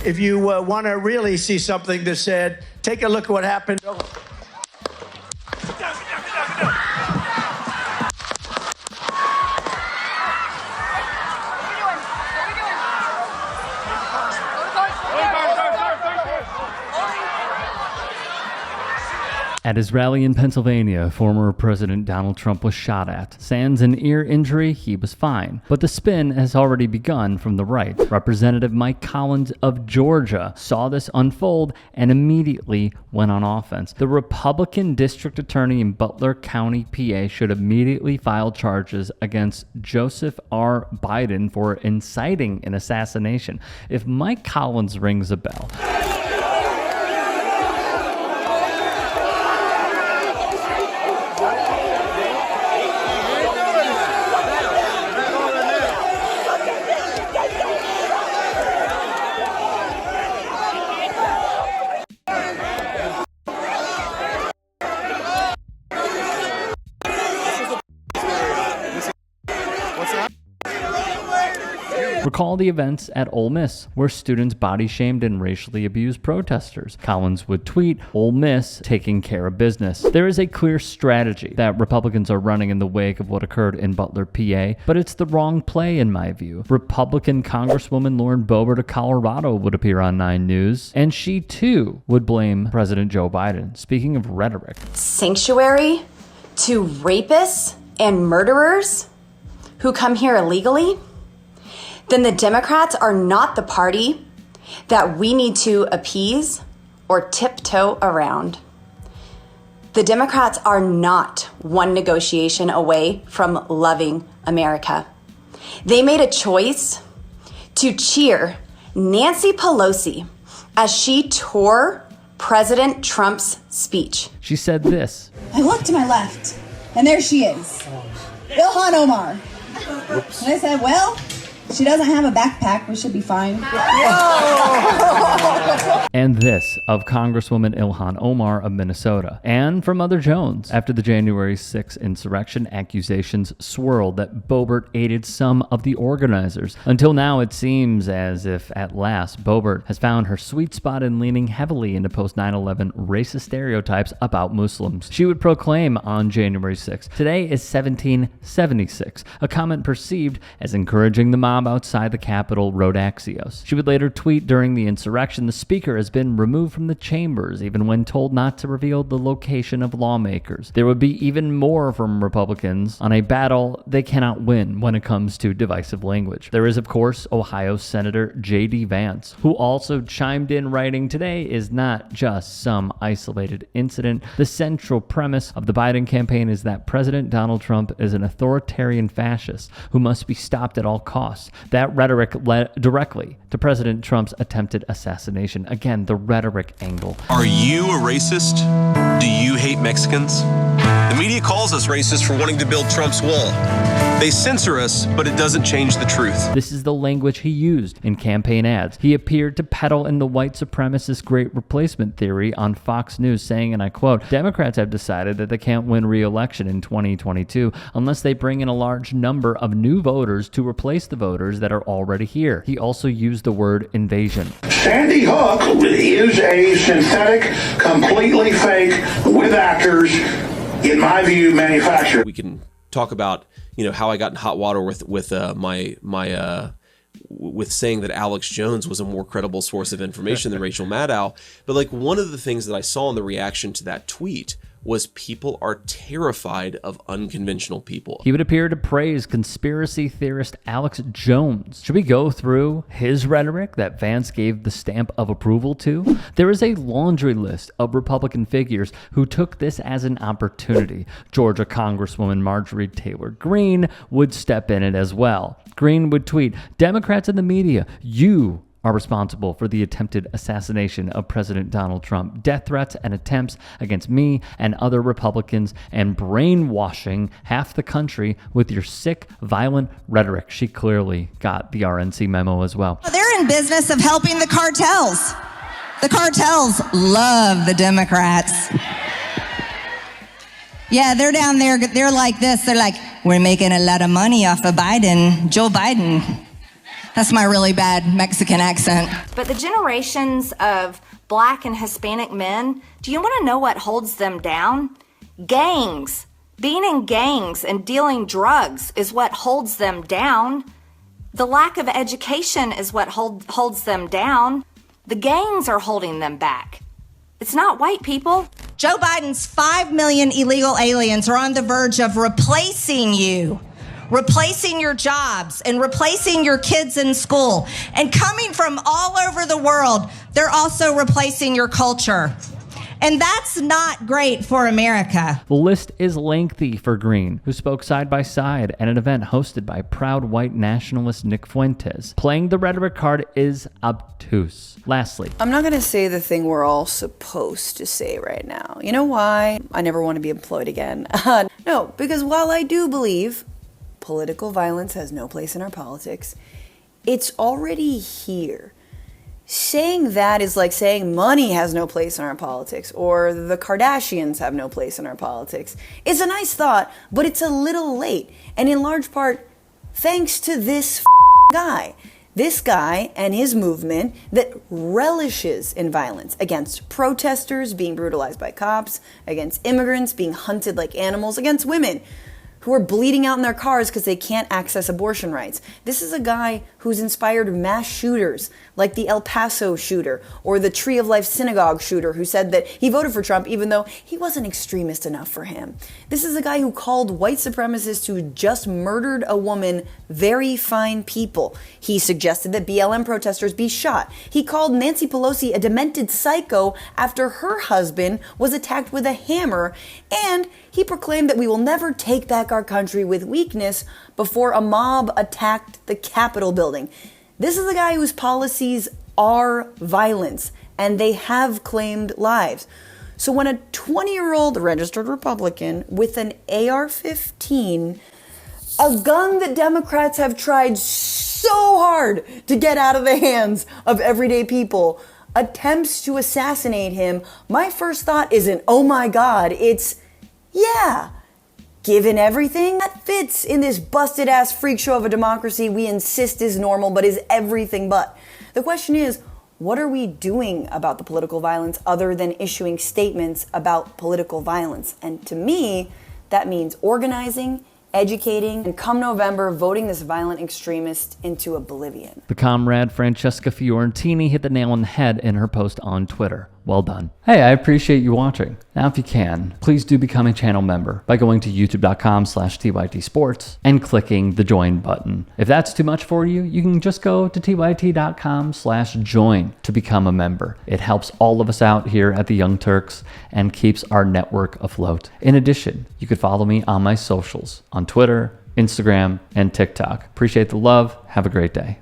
If you want to really see something that's said, take a look at what happened. At his rally in Pennsylvania, former President Donald Trump was shot at. Sans an ear injury, he was fine. But the spin has already begun from the right. Representative Mike Collins of Georgia saw this unfold and immediately went on offense. The Republican district attorney in Butler County, PA, should immediately file charges against Joseph R. Biden for inciting an assassination. If Mike Collins rings a bell. Recall the events at Ole Miss, where students body-shamed and racially abused protesters. Collins would tweet, "Ole Miss taking care of business." There is a clear strategy that Republicans are running in the wake of what occurred in Butler, PA, but it's the wrong play in my view. Republican Congresswoman Lauren Boebert of Colorado would appear on 9 News, and she too would blame President Joe Biden. Speaking of rhetoric. Sanctuary to rapists and murderers who come here illegally? Then the Democrats are not the party that we need to appease or tiptoe around. The Democrats are not one negotiation away from loving America. They made a choice to cheer Nancy Pelosi as she tore President Trump's speech. She said this. I looked to my left, and there she is, Ilhan Omar. Oops. And I said, well, she doesn't have a backpack. We should be fine. And this of Congresswoman Ilhan Omar of Minnesota. And from Mother Jones. After the January 6th insurrection, accusations swirled that Boebert aided some of the organizers. Until now, it seems as if, at last, Boebert has found her sweet spot in leaning heavily into post-9/11 racist stereotypes about Muslims. She would proclaim on January 6th, "Today is 1776," a comment perceived as encouraging the mob outside the Capitol, wrote Axios. She would later tweet, "During the insurrection, the speaker has been removed from the chambers, even when told not to reveal the location of lawmakers. There would be even more from Republicans on a battle they cannot win when it comes to divisive language." There is, of course, Ohio Senator JD Vance, who also chimed in, writing, "Today is not just some isolated incident. The central premise of the Biden campaign is that President Donald Trump is an authoritarian fascist who must be stopped at all costs." That rhetoric led directly to President Trump's attempted assassination. Again, the rhetoric angle. Are you a racist? Do you hate Mexicans? The media calls us racist for wanting to build Trump's wall. They censor us, but it doesn't change the truth. This is the language he used in campaign ads. He appeared to peddle in the white supremacist great replacement theory on Fox News, saying, and I quote, "Democrats have decided that they can't win re-election in 2022 unless they bring in a large number of new voters to replace the voters that are already here." He also used the word invasion. Sandy Hook is a synthetic, completely fake, with actors, in my view, manufactured. We can talk about, how I got in hot water with saying that Alex Jones was a more credible source of information than Rachel Maddow. But one of the things that I saw in the reaction to that tweet was people are terrified of unconventional people. He would appear to praise conspiracy theorist Alex Jones. Should we go through his rhetoric that Vance gave the stamp of approval to? There is a laundry list of Republican figures who took this as an opportunity. Georgia Congresswoman Marjorie Taylor Greene would step in it as well. Greene would tweet, "Democrats and the media, you are responsible for the attempted assassination of President Donald Trump, death threats and attempts against me and other Republicans, and brainwashing half the country with your sick, violent rhetoric." She clearly got the RNC memo as well. They're in business of helping the cartels. The cartels love the Democrats. Yeah, they're down there. They're like this. They're like, "We're making a lot of money off of Biden, Joe Biden. That's my really bad Mexican accent. But the generations of Black and Hispanic men, do you want to know what holds them down? Gangs. Being in gangs and dealing drugs is what holds them down. The lack of education is what holds them down. The gangs are holding them back. It's not white people. Joe Biden's 5 million illegal aliens are on the verge of replacing you, replacing your jobs, and replacing your kids in school. And coming from all over the world, they're also replacing your culture. And that's not great for America. The list is lengthy for Greene, who spoke side by side at an event hosted by proud white nationalist Nick Fuentes. Playing the rhetoric card is obtuse. Lastly, I'm not going to say the thing we're all supposed to say right now. You know why? I never want to be employed again. No, because while I do believe political violence has no place in our politics, it's already here. Saying that is like saying money has no place in our politics or the Kardashians have no place in our politics. It's a nice thought, but it's a little late. And in large part, thanks to this guy. This guy and his movement that relishes in violence against protesters being brutalized by cops, against immigrants being hunted like animals, against women who are bleeding out in their cars because they can't access abortion rights. This is a guy who's inspired mass shooters like the El Paso shooter or the Tree of Life synagogue shooter who said that he voted for Trump even though he wasn't extremist enough for him. This is a guy who called white supremacists who just murdered a woman very fine people. He suggested that BLM protesters be shot. He called Nancy Pelosi a demented psycho after her husband was attacked with a hammer, and he proclaimed that we will never take back our country with weakness before a mob attacked the Capitol building. This is a guy whose policies are violence, and they have claimed lives. So when a 20-year-old registered Republican with an AR-15, a gun that Democrats have tried so hard to get out of the hands of everyday people, attempts to assassinate him, my first thought isn't, oh my God, it's, yeah, given everything that fits in this busted-ass freak show of a democracy we insist is normal but is everything but. The question is, what are we doing about the political violence other than issuing statements about political violence? And to me, that means organizing, educating, and come November, voting this violent extremist into oblivion. the comrade Francesca Fiorentini hit the nail on the head in her post on Twitter. Well done. Hey, I appreciate you watching. Now, if you can, please do become a channel member by going to youtube.com/TYTsports and clicking the join button. If that's too much for you, you can just go to tyt.com/join to become a member. It helps all of us out here at the Young Turks and keeps our network afloat. In addition, you could follow me on my socials on Twitter, Instagram, and TikTok. Appreciate the love. Have a great day.